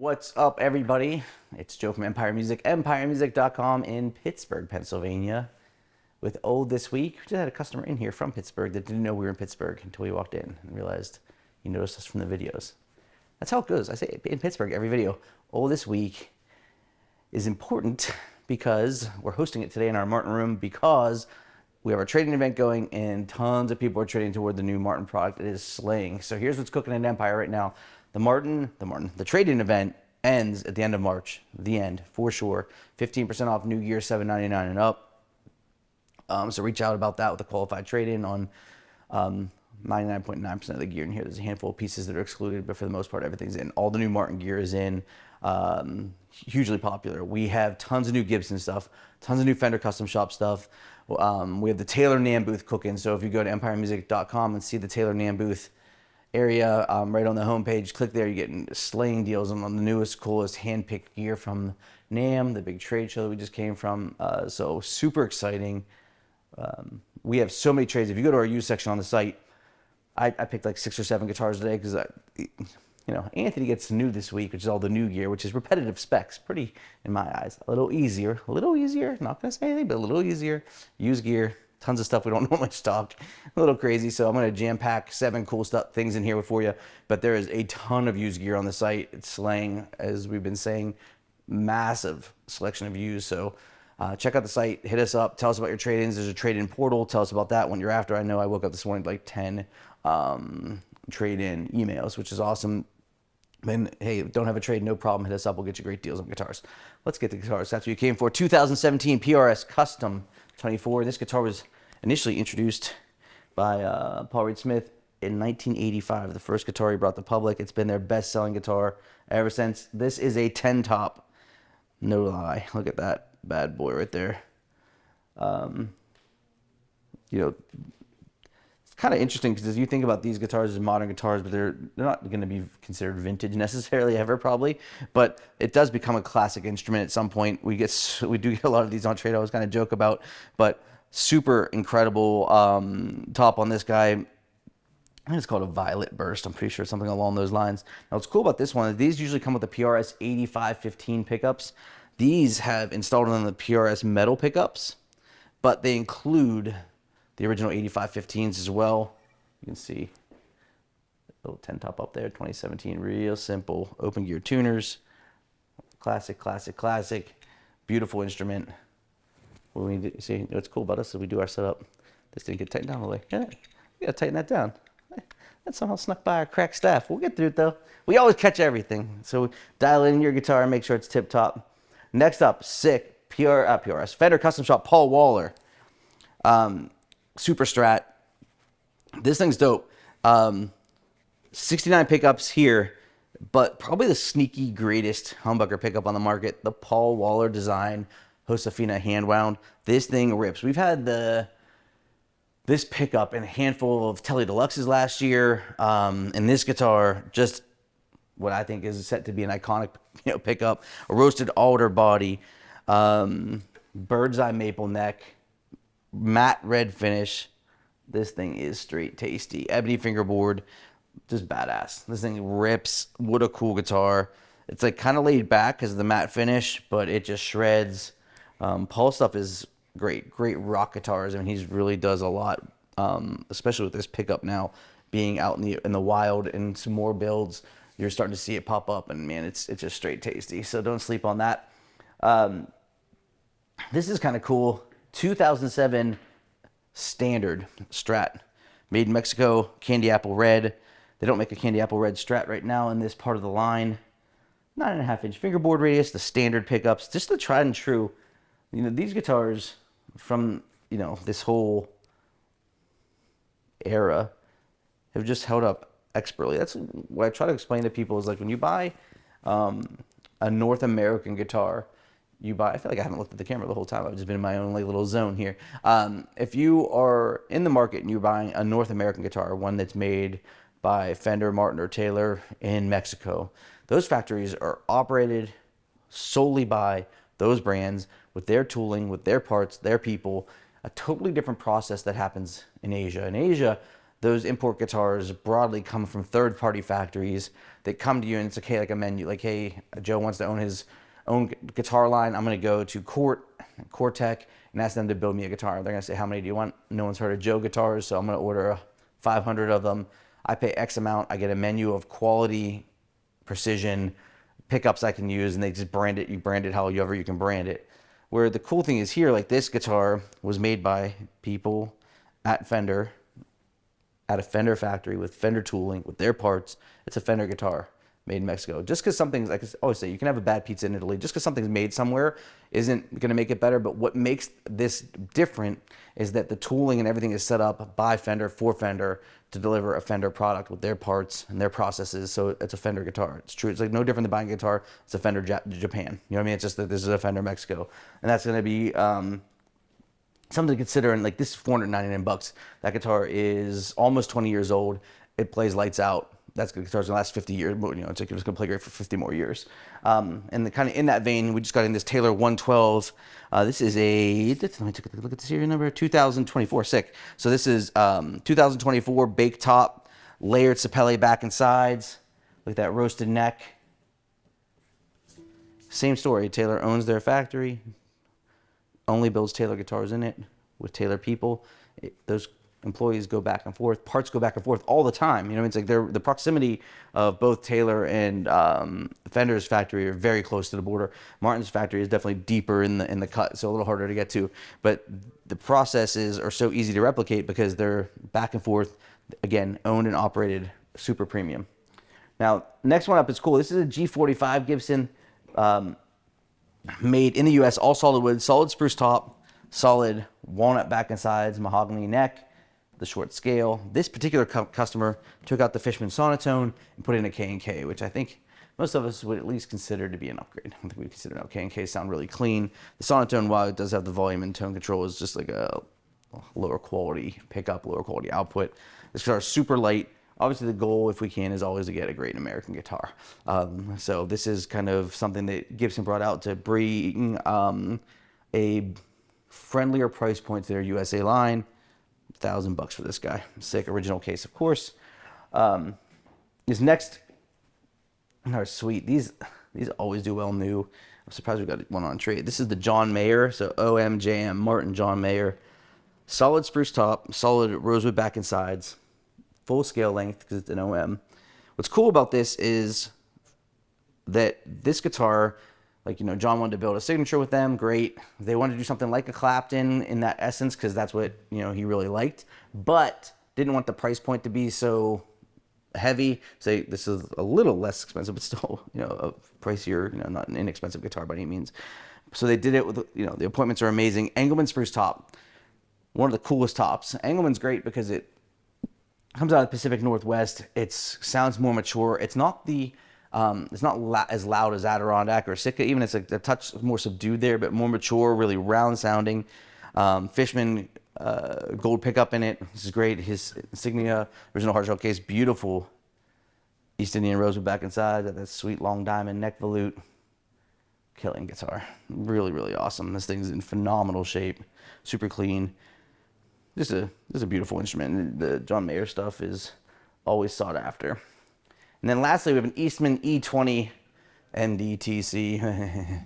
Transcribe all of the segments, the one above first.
What's up, everybody? It's Joe from Empire Music, empiremusic.com in Pittsburgh, Pennsylvania. With this week, we just had a customer in here from Pittsburgh that didn't know we were in Pittsburgh until we walked in and realized he noticed us from the videos. That's how it goes. I say in Pittsburgh every video. This week is important because we're hosting it today in our Martin room because we have our trading event going and tons of people are trading toward the new Martin product. It is slaying. So here's what's cooking in Empire right now. The trading event ends at the end of March. The end, for sure. 15% off new gear, $7.99 and up. So reach out about that with a qualified trade-in on 99.9% of the gear in here. There's a handful of pieces that are excluded, but for the most part, everything's in. All the new Martin gear is in. Hugely popular. We have tons of new Gibson stuff, tons of new Fender Custom Shop stuff. We have the Taylor NAMM booth cooking. So if you go to empiremusic.com and see the Taylor NAMM booth area right on the homepage, click there. You're getting slaying deals on the newest, coolest hand-picked gear from NAMM, the big trade show that we just came from. So super exciting. We have so many trades. If you go to our used section on the site, I picked like 6 or 7 guitars today because Anthony gets new this week, which is all the new gear, which is repetitive specs. Pretty, in my eyes, a little easier. Not gonna say anything, but a little easier. Used gear, tons of stuff we don't normally stock. A little crazy, so I'm gonna jam pack 7 cool things in here for you. But there is a ton of used gear on the site. It's slaying, as we've been saying, massive selection of used. So check out the site, hit us up, tell us about your trade-ins. There's a trade-in portal. Tell us about that when you're after. I know I woke up this morning like 10 trade-in emails, which is awesome. And hey, don't have a trade, no problem. Hit us up. We'll get you great deals on guitars. Let's get the guitars. That's what you came for. 2017 PRS Custom 24. This guitar was initially introduced by Paul Reed Smith in 1985. The first guitar he brought to public. It's been their best-selling guitar ever since. This is a 10-top. No lie. Look at that bad boy right there. It's kind of interesting because as you think about these guitars as modern guitars, but they're not going to be considered vintage necessarily ever, probably. But it does become a classic instrument at some point. We do get a lot of these on trade. I was kind of joke about, but super incredible top on this guy. I think it's called a Violet Burst. I'm pretty sure something along those lines. Now, what's cool about this one is these usually come with the PRS 8515 pickups. These have installed on the PRS metal pickups, but they include the original 8515s as well. You can see a little 10 top up there, 2017, real simple open gear tuners. Classic. Beautiful instrument. See, what's cool about us is we do our setup. This didn't get tightened down all the way. Yeah, we gotta tighten that down. That somehow snuck by our cracked staff. We'll get through it though. We always catch everything. So dial in your guitar and make sure it's tip top. Next up, sick PRS Fender Custom Shop Paul Waller. Super Strat. This thing's dope. 69 pickups here, but probably the sneaky greatest humbucker pickup on the market, the Paul Waller design Josefina hand wound. This thing rips. We've had this pickup in a handful of Tele Deluxes last year, and this guitar just what I think is set to be an iconic pickup. A roasted alder body, bird's eye maple neck, matte red finish. This thing is straight tasty. Ebony fingerboard, just badass. This thing rips. What a cool guitar. It's like kind of laid back because of the matte finish, but it just shreds. Paul's stuff is great rock guitars. I mean, he really does a lot, especially with this pickup now being out in the wild and some more builds. You're starting to see it pop up, and man, it's just straight tasty. So don't sleep on that. This is kind of cool. 2007 standard Strat, made in Mexico, candy apple red. They don't make a candy apple red Strat right now in this part of the line. 9.5-inch fingerboard radius, the standard pickups, just the tried and true. These guitars from this whole era have just held up expertly. That's what I try to explain to people is like when you buy a North American guitar, I feel like I haven't looked at the camera the whole time. I've just been in my own little zone here. If you are in the market and you're buying a North American guitar, one that's made by Fender, Martin, or Taylor in Mexico, those factories are operated solely by those brands with their tooling, with their parts, their people. A totally different process that happens in Asia. In Asia, those import guitars broadly come from third-party factories that come to you, and it's okay, like a menu, like, hey, Joe wants to own his own guitar line. I'm going to go to Cortec and ask them to build me a guitar. They're going to say, how many do you want? No one's heard of Joe guitars, so I'm going to order 500 of them. I pay X amount. I get a menu of quality, precision, pickups I can use, and they just brand it. You brand it however you can brand it. Where the cool thing is here, like this guitar was made by people at Fender, at a Fender factory with Fender tooling, with their parts. It's a Fender guitar made in Mexico. Just because something's, like I always say, you can have a bad pizza in Italy. Just because something's made somewhere isn't going to make it better. But what makes this different is that the tooling and everything is set up by Fender for Fender to deliver a Fender product with their parts and their processes. So it's a Fender guitar. It's true. It's like no different than buying a guitar. It's a Fender Japan. You know what I mean? It's just that this is a Fender Mexico. And that's going to be something to consider. And like, this is 499 bucks. That guitar is almost 20 years old. It plays lights out. That's good. Guitar's gonna last 50 years. You know, it's like it's gonna play great for 50 more years. And the kind of in that vein, we just got in this Taylor 112. This is a, let me take a look at the serial number, 2024. Sick. So this is 2024 bake top, layered Sapele back and sides. Look at that roasted neck. Same story. Taylor owns their factory. Only builds Taylor guitars in it with Taylor people. Those employees go back and forth. Parts go back and forth all the time. You know, it's like the proximity of both Taylor and Fender's factory are very close to the border. Martin's factory is definitely deeper in the cut, so a little harder to get to. But the processes are so easy to replicate because they're back and forth. Again, owned and operated, super premium. Now, next one up is cool. This is a G45 Gibson. Made in the U.S., all solid wood, solid spruce top, solid walnut back and sides, mahogany neck, the short scale. This particular customer took out the Fishman Sonotone and put in a K&K, which I think most of us would at least consider to be an upgrade. I think we'd consider now K&K sound really clean. The Sonotone, while it does have the volume and tone control, is just like a lower quality pickup, lower quality output. This guitar is super light. Obviously, the goal, if we can, is always to get a great American guitar. So this is kind of something that Gibson brought out to bring a friendlier price point to their USA line. $1,000 for this guy. Sick original case, of course. This next are sweet. These always do well new. I'm surprised we got one on trade. This is the John Mayer, so OMJM Martin John Mayer. Solid spruce top, solid rosewood back and sides. Full scale length because it's an OM. What's cool about this is that this guitar, like, you know, John wanted to build a signature with them. Great. They wanted to do something like a Clapton in that essence because that's what, you know, he really liked, but didn't want the price point to be so heavy. Say this is a little less expensive, but still, you know, a pricier, you know, not an inexpensive guitar by any means. So they did it with, you know, the appointments are amazing. Engelmann spruce top, one of the coolest tops. Engelmann's great because it comes out of the Pacific Northwest. It sounds more mature. It's not the it's not as loud as Adirondack or Sitka. Even it's a touch more subdued there, but more mature, really round sounding. Fishman gold pickup in it. This is great. His insignia, original hard shell case, beautiful East Indian rosewood back and side. That sweet long diamond neck volute. Killing guitar. Really, really awesome. This thing's in phenomenal shape. Super clean. This is a beautiful instrument. The John Mayer stuff is always sought after. And then lastly, we have an Eastman E20 MDTC.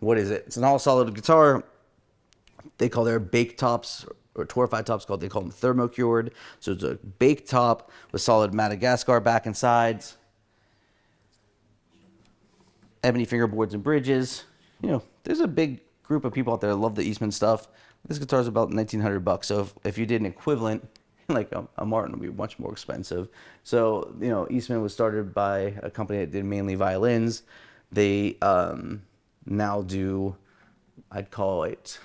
What is it? It's an all solid guitar. They call their bake tops or torrefied tops they call them THERMO-CURED. So it's a bake top with solid Madagascar back and sides. Ebony fingerboards and bridges. You know, there's a big group of people out there that love the Eastman stuff. This guitar is about $1,900, so if you did an equivalent, like a Martin would be much more expensive. So, you know, Eastman was started by a company that did mainly violins. They now do, I'd call it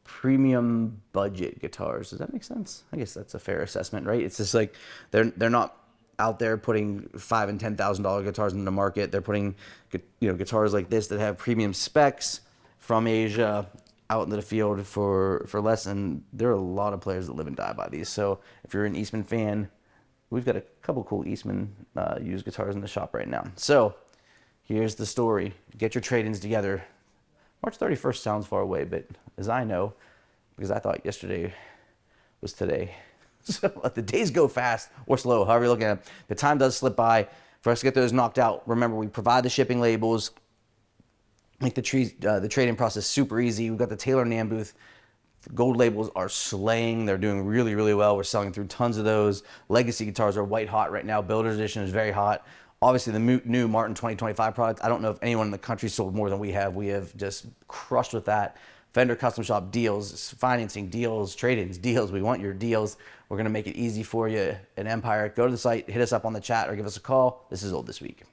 premium budget guitars. Does that make sense? I guess that's a fair assessment, right? It's just like they're not out there putting $5,000 and $10,000 guitars into the market. They're putting, you know, guitars like this that have premium specs from Asia out into the field for less, and there are a lot of players that live and die by these. So if you're an Eastman fan, we've got a couple cool Eastman used guitars in the shop right now. So here's the story. Get your trade-ins together. March 31st sounds far away, but as I know, because I thought yesterday was today, So the days go fast or slow, however you're looking at it. The time does slip by. For us to get those knocked out, remember, we provide the shipping labels, make the trade-in process super easy. We've got the Taylor NAMM booth. Gold labels are slaying. They're doing really, really well. We're selling through tons of those. Legacy guitars are white hot right now. Builder's Edition is very hot. Obviously, the new Martin 2025 product, I don't know if anyone in the country sold more than we have. We have just crushed with that. Fender Custom Shop deals, financing deals, trade-ins deals. We want your deals. We're going to make it easy for you in Empire. Go to the site, hit us up on the chat, or give us a call. This is Old This Week.